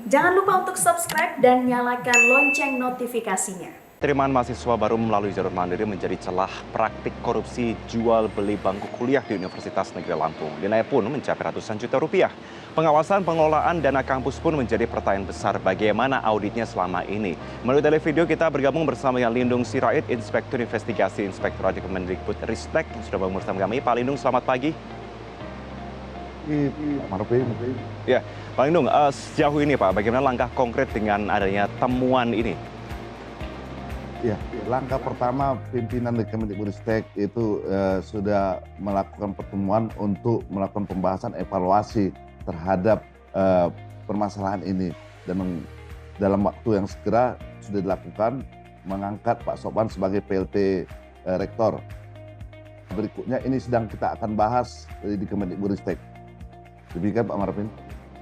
Jangan lupa untuk subscribe dan nyalakan lonceng notifikasinya. Penerimaan mahasiswa baru melalui jalur mandiri menjadi celah praktik korupsi jual beli bangku kuliah di Universitas Negeri Lampung. Nilai pun mencapai ratusan juta rupiah. Pengawasan pengelolaan dana kampus pun menjadi pertanyaan besar bagaimana auditnya selama ini. Melalui televideo kita bergabung bersama dengan Lindung Sirait, Inspektur Investigasi Inspektorat Kemendikbud Ristek yang sudah bergabung bersama kami. Pak Lindung, selamat pagi. Ya, Pak Lindung, sejauh ini Pak, bagaimana langkah konkret dengan adanya temuan ini? Ya, langkah pertama pimpinan Kemendikbudristek itu sudah melakukan pertemuan untuk melakukan pembahasan evaluasi terhadap permasalahan ini, dan dalam waktu yang segera sudah dilakukan mengangkat Pak Sopwan sebagai PLT Rektor. Berikutnya ini sedang kita akan bahas di Kemendikbudristek. Demikian Pak Marvin.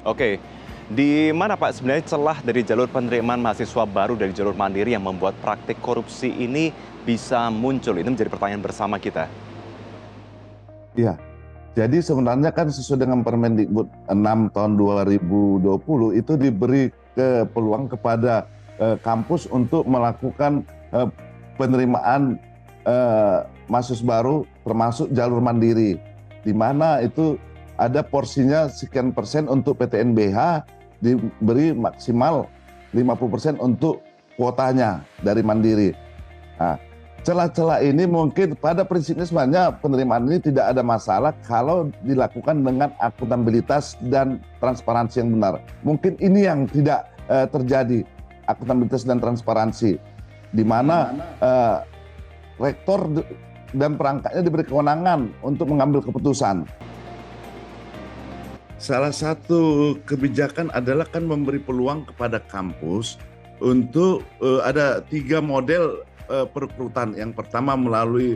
Oke. Di mana Pak sebenarnya celah dari jalur penerimaan mahasiswa baru dari jalur mandiri yang membuat praktik korupsi ini bisa muncul? Ini menjadi pertanyaan bersama kita. Iya, jadi sebenarnya kan sesuai dengan Permendikbud 6 tahun 2020 itu diberi peluang kepada kampus untuk melakukan penerimaan mahasiswa baru termasuk jalur mandiri, di mana itu ada porsinya sekian persen untuk PTNBH, diberi maksimal 50% untuk kuotanya dari mandiri. Nah, celah-celah ini mungkin pada prinsipnya sebenarnya penerimaan ini tidak ada masalah kalau dilakukan dengan akuntabilitas dan transparansi yang benar. Mungkin ini yang tidak terjadi, akuntabilitas dan transparansi, di mana rektor dan perangkatnya diberi kewenangan untuk mengambil keputusan. Salah satu kebijakan adalah kan memberi peluang kepada kampus untuk ada 3 model perekrutan. Yang pertama melalui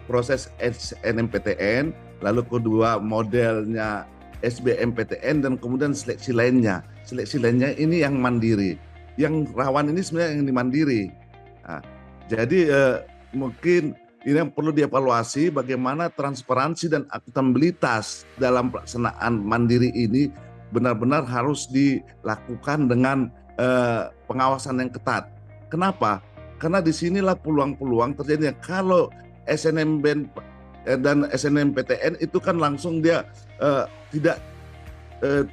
proses SNMPTN, lalu kedua modelnya SBMPTN, dan kemudian seleksi lainnya. Seleksi lainnya ini yang mandiri. Yang rawan ini sebenarnya yang di mandiri. Nah, jadi mungkin ini yang perlu dievaluasi bagaimana transparansi dan akuntabilitas dalam pelaksanaan mandiri ini benar-benar harus dilakukan dengan pengawasan yang ketat. Kenapa? Karena disinilah peluang-peluang terjadinya. Kalau SNMBN dan SNMPTN itu kan langsung dia tidak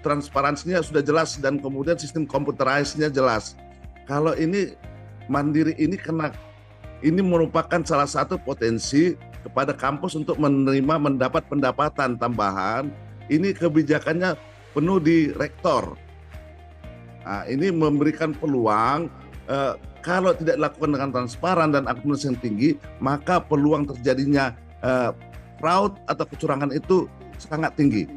transparansinya sudah jelas dan kemudian sistem komputerisnya jelas. Kalau ini mandiri ini ini merupakan salah satu potensi kepada kampus untuk mendapat pendapatan tambahan. Ini kebijakannya penuh di rektor. Nah, ini memberikan peluang kalau tidak dilakukan dengan transparan dan akuntabilitas yang tinggi, maka peluang terjadinya fraud atau kecurangan itu sangat tinggi.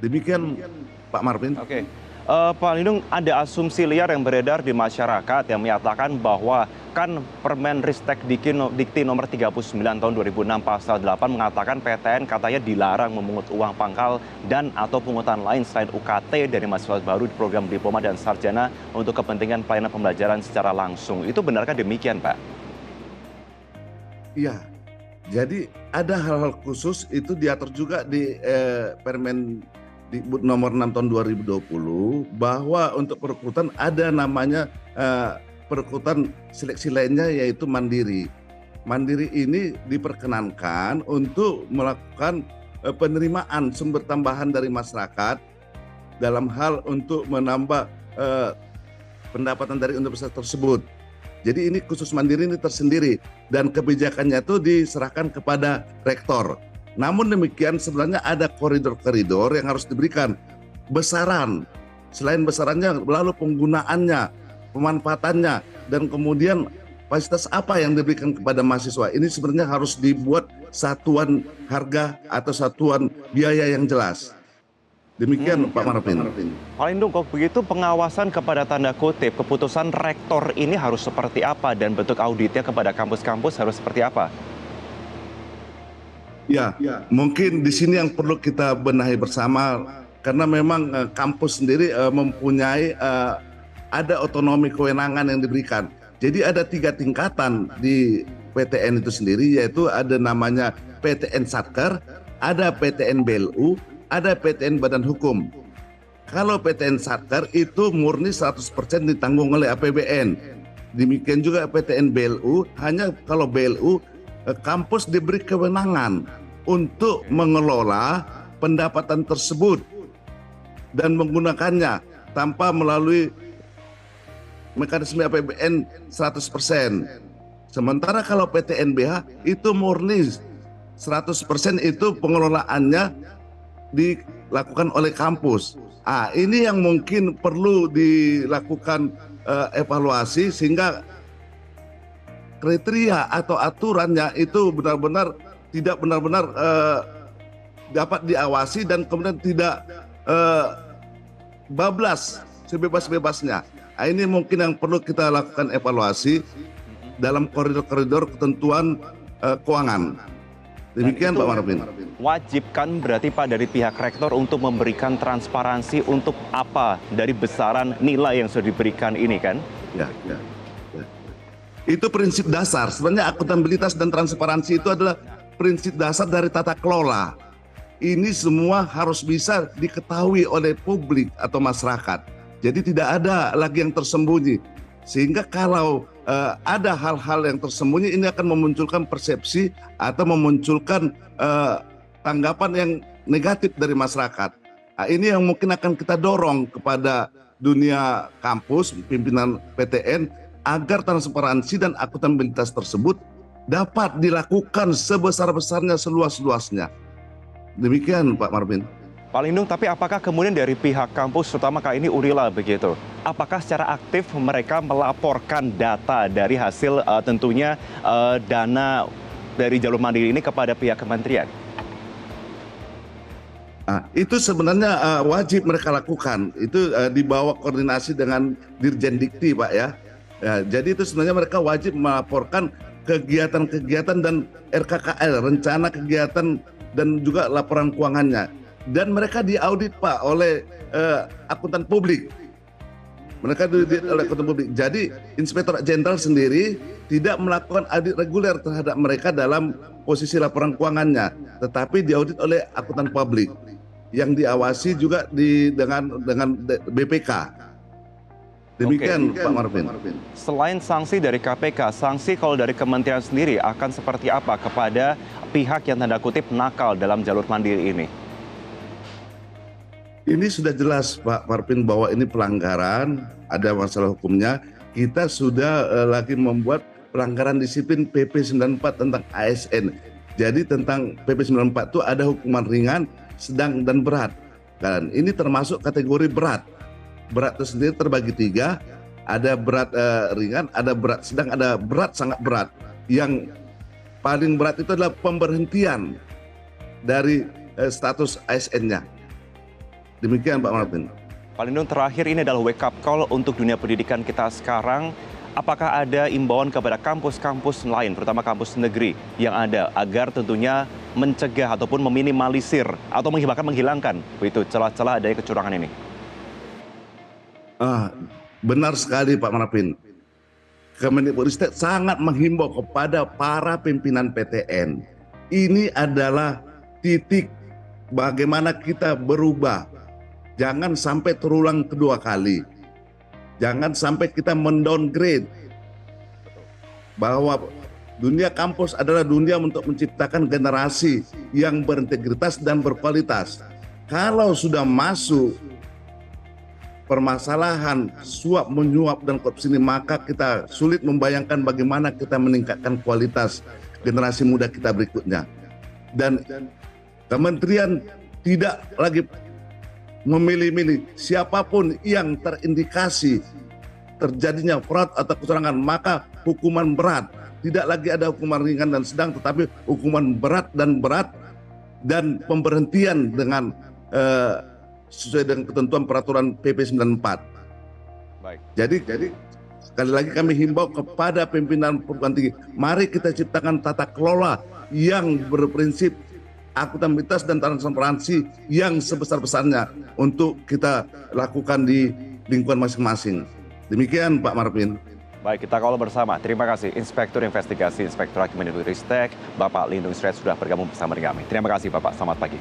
Demikian Pak Marvin. Oke. Pak Lindung, ada asumsi liar yang beredar di masyarakat yang menyatakan bahwa kan Permen Ristek Dikti nomor 39 tahun 2006 pasal 8 mengatakan PTN katanya dilarang memungut uang pangkal dan atau pungutan lain selain UKT dari mahasiswa baru di program diploma dan sarjana untuk kepentingan pelayanan pembelajaran secara langsung. Itu benarkah demikian, Pak? Iya. Jadi ada hal-hal khusus itu diatur juga di Permen nomor 6 tahun 2020 bahwa untuk perekrutan ada namanya perekrutan seleksi lainnya yaitu mandiri. Mandiri ini diperkenankan untuk melakukan penerimaan sumber tambahan dari masyarakat dalam hal untuk menambah pendapatan dari universitas tersebut. Jadi ini khusus mandiri ini tersendiri dan kebijakannya itu diserahkan kepada rektor. Namun demikian sebenarnya ada koridor-koridor yang harus diberikan. Besaran, selain besarannya lalu penggunaannya, pemanfaatannya, dan kemudian fasilitas apa yang diberikan kepada mahasiswa. Ini sebenarnya harus dibuat satuan harga atau satuan biaya yang jelas. Demikian Pak Marvin. Pak Lindung, kok begitu pengawasan kepada tanda kutip keputusan rektor ini harus seperti apa dan bentuk auditnya kepada kampus-kampus harus seperti apa? Ya, mungkin di sini yang perlu kita benahi bersama karena memang kampus sendiri mempunyai ada otonomi kewenangan yang diberikan. Jadi ada 3 tingkatan di PTN itu sendiri, yaitu ada namanya PTN Satker, ada PTN BLU, ada PTN Badan Hukum. Kalau PTN Satker itu murni 100% ditanggung oleh APBN. Demikian juga PTN BLU, hanya kalau BLU kampus diberi kewenangan untuk mengelola pendapatan tersebut dan menggunakannya tanpa melalui mekanisme APBN 100%. Sementara kalau PTNBH itu murni 100% itu pengelolaannya dilakukan oleh kampus. Ini yang mungkin perlu dilakukan evaluasi sehingga kriteria atau aturannya itu benar-benar tidak benar-benar dapat diawasi dan kemudian tidak bablas sebebas-bebasnya. Ini mungkin yang perlu kita lakukan evaluasi dalam koridor-koridor ketentuan keuangan. Demikian Pak Marvin. Wajib kan berarti Pak dari pihak rektor untuk memberikan transparansi untuk apa dari besaran nilai yang sudah diberikan ini kan? Ya. Itu prinsip dasar. Sebenarnya akuntabilitas dan transparansi itu adalah prinsip dasar dari tata kelola. Ini semua harus bisa diketahui oleh publik atau masyarakat. Jadi tidak ada lagi yang tersembunyi. Sehingga kalau ada hal-hal yang tersembunyi, ini akan memunculkan persepsi atau memunculkan tanggapan yang negatif dari masyarakat. Ini yang mungkin akan kita dorong kepada dunia kampus, pimpinan PTN, agar transparansi dan akuntabilitas tersebut dapat dilakukan sebesar-besarnya, seluas-luasnya. Demikian Pak Marvin. Pak Lindung, tapi apakah kemudian dari pihak kampus, terutama kali ini Urila begitu, apakah secara aktif mereka melaporkan data dari hasil tentunya dana dari jalur mandiri ini kepada pihak kementerian? Itu sebenarnya wajib mereka lakukan. Itu di bawah koordinasi dengan Dirjen Dikti, Pak ya. Jadi itu sebenarnya mereka wajib melaporkan kegiatan-kegiatan dan RKKL, rencana kegiatan dan juga laporan keuangannya. Dan mereka diaudit Pak oleh akuntan publik. Mereka diaudit oleh akuntan publik. Jadi Inspektorat Jenderal sendiri tidak melakukan audit reguler terhadap mereka dalam posisi laporan keuangannya, tetapi diaudit oleh akuntan publik yang diawasi juga dengan BPK. Demikian Pak Marvin. Selain sanksi dari KPK, sanksi kalau dari kementerian sendiri akan seperti apa kepada pihak yang tanda kutip nakal dalam jalur mandiri ini? Ini sudah jelas Pak Marvin bahwa ini pelanggaran, ada masalah hukumnya. Kita sudah lagi membuat pelanggaran disiplin PP 94 tentang ASN. Jadi tentang PP 94 itu ada hukuman ringan, sedang, dan berat. Dan ini termasuk kategori berat. Berat itu sendiri terbagi 3, ada berat ringan, ada berat sedang, ada berat sangat berat. Yang paling berat itu adalah pemberhentian dari status ASN-nya. Demikian Pak Marvin. Pak Lindung, terakhir ini adalah wake up call untuk dunia pendidikan kita sekarang. Apakah ada imbauan kepada kampus-kampus lain, terutama kampus negeri yang ada, agar tentunya mencegah ataupun meminimalisir atau menghilangkan begitu celah-celah adanya kecurangan ini? Benar sekali Pak Marvin. Kemendikbudristek sangat menghimbau kepada para pimpinan PTN. Ini adalah titik bagaimana kita berubah. Jangan sampai terulang kedua kali. Jangan sampai kita mendowngrade bahwa dunia kampus adalah dunia untuk menciptakan generasi yang berintegritas dan berkualitas. Kalau sudah masuk permasalahan suap menyuap dan korupsi ini, maka kita sulit membayangkan bagaimana kita meningkatkan kualitas generasi muda kita berikutnya. Dan kementerian tidak lagi memilih-milih siapapun yang terindikasi terjadinya fraud atau kecurangan, maka hukuman berat. Tidak lagi ada hukuman ringan dan sedang, tetapi hukuman berat dan pemberhentian dengan sesuai dengan ketentuan peraturan PP 94. Baik. Jadi sekali lagi kami himbau kepada pimpinan perguruan tinggi, mari kita ciptakan tata kelola yang berprinsip akuntabilitas dan transparansi yang sebesar-besarnya untuk kita lakukan di lingkungan masing-masing. Demikian Pak Marvin. Baik, kita kawal bersama. Terima kasih Inspektur Investigasi Inspektorat Kemendikbudristek, Bapak Lindung Sret sudah bergabung bersama dengan kami. Terima kasih Bapak, selamat pagi.